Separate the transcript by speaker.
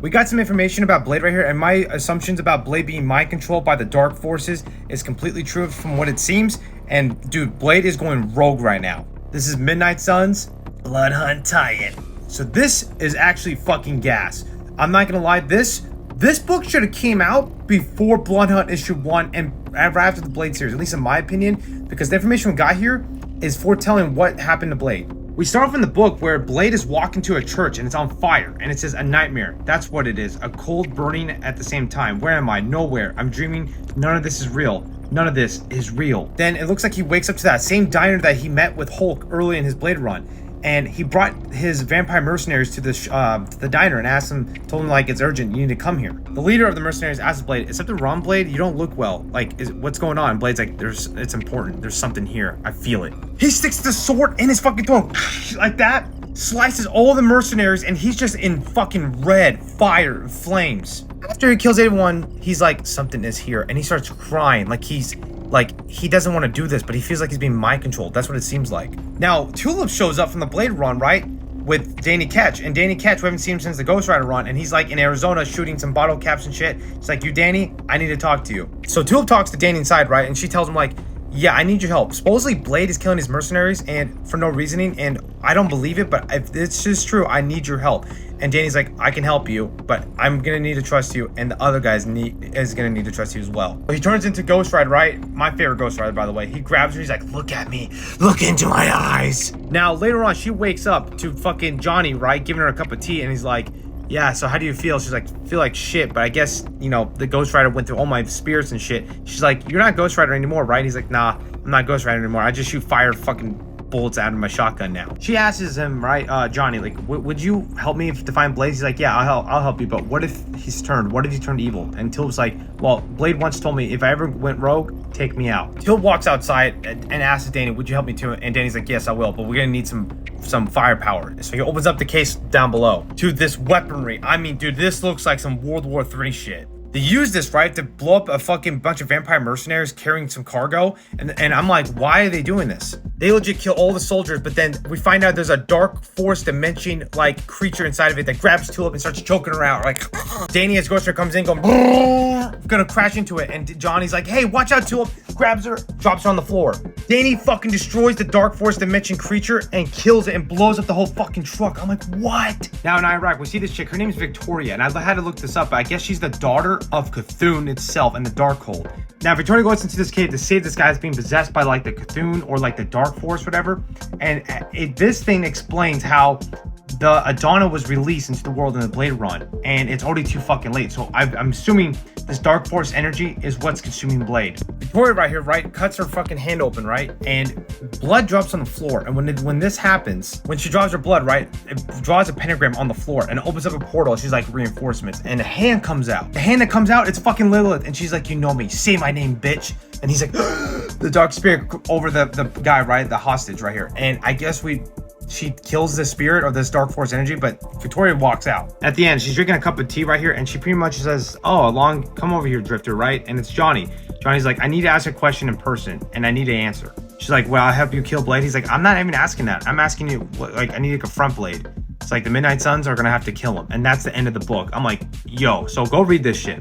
Speaker 1: We got some information about Blade right here, and my assumptions about Blade being mind controlled by the dark forces is completely true from what it seems. And dude, Blade is going rogue right now. This is Midnight Suns Blood Hunt tie-in. So this is actually fucking gas. I'm not gonna lie, this book should have came out before Blood Hunt issue 1 and right after the Blade series, at least in my opinion, because the information we got here is foretelling what happened to Blade. We start off in the book where Blade is walking to a church and it's on fire and it says a nightmare. That's what it is. A cold burning at the same time. Where am I? Nowhere. I'm dreaming. None of this is real. None of this is real. Then it looks like he wakes up to that same diner that he met with Hulk early in his Blade run. And he brought his vampire mercenaries to the diner and asked them, told him like it's urgent, you need to come here. The leader of the mercenaries asks Blade, "Is something wrong, Blade? You don't look well. Like, what's going on?" Blade's like, it's important. There's something here. I feel it. He sticks the sword in his fucking throat like that, slices all the mercenaries, and he's just in fucking red fire flames. After he kills everyone, he's like, something is here, and he starts crying like he doesn't want to do this, but he feels like he's being mind controlled. That's what it seems like. Now, Tulip shows up from the Blade run, right? With Danny Ketch. And Danny Ketch, we haven't seen him since the Ghost Rider run. And he's like in Arizona shooting some bottle caps and shit. He's like, "You, Danny, I need to talk to you." So Tulip talks to Danny inside, right? And she tells him like, "Yeah, I need your help. Supposedly Blade is killing his mercenaries and for no reasoning. And I don't believe it, but if this is true, I need your help." And Danny's like, "I can help you, but I'm gonna need to trust you, and the other guys is gonna need to trust you as well." He turns into Ghost Rider, right? My favorite Ghost Rider, by the way. He grabs her, he's like, "Look at me, look into my eyes." Now later on, she wakes up to fucking Johnny, right? Giving her a cup of tea, and he's like, "Yeah, so how do you feel?" She's like, "Feel like shit, but I guess, you know, the Ghost Rider went through all my spirits and shit." She's like, "You're not Ghost Rider anymore, right?" He's like, "Nah, I'm not Ghost Rider anymore. I just shoot fire fucking bullets out of my shotgun now." She asks him, right, Johnny, like, would you help me to find Blade? He's like, "Yeah, I'll help you, but what if he's turned? What if he turned evil?" And Tulip's like, "Well, Blade once told me if I ever went rogue, take me out." Tulip walks outside and asks Danny, "Would you help me too?" And Danny's like, "Yes, I will, but we're gonna need some firepower." So he opens up the case down below to this weaponry. I mean, dude, this looks like some World War III shit. They use this, right, to blow up a fucking bunch of vampire mercenaries carrying some cargo. And I'm like, why are they doing this? They legit kill all the soldiers, but then we find out there's a dark force dimension like creature inside of it that grabs Tulip and starts choking her out. Like, Danny as Ghost Rider comes in going, gonna crash into it. And Johnny's like, "Hey, watch out, Tulip." Grabs her, drops her on the floor. Danny fucking destroys the dark force dimension creature and kills it and blows up the whole fucking truck. I'm like, what? Now in Iraq, we see this chick. Her name is Victoria, and I had to look this up, but I guess she's the daughter of Cthulhu itself and the Darkhold. Now Victoria goes into this cave to save this guy that's being possessed by like the Cthulhu or like the Dark Force, whatever. And this thing explains how the Adana was released into the world in the Blade run, and it's already too fucking late. So I'm assuming this Dark Force energy is what's consuming Blade. Victoria right here, right, cuts her fucking hand open, right, and blood drops on the floor. And when this happens, when she draws her blood, right, it draws a pentagram on the floor and it opens up a portal. She's like, reinforcements, and a hand comes out. The hand that comes out, it's fucking Lilith, and she's like, "You know me, say my name, bitch." And he's like, the dark spirit over the guy, right, the hostage right here. And I guess she kills the spirit of this dark force energy, but Victoria walks out. At the end, she's drinking a cup of tea right here, and she pretty much says, "Oh, come over here, Drifter," right? And it's Johnny. Johnny's like, "I need to ask a question in person, and I need an answer." She's like, "Well, I'll help you kill Blade." He's like, "I'm not even asking that. I'm asking you, like, I need to confront Blade." It's like the Midnight Suns are gonna have to kill him, and that's the end of the book. I'm like, yo, so go read this shit.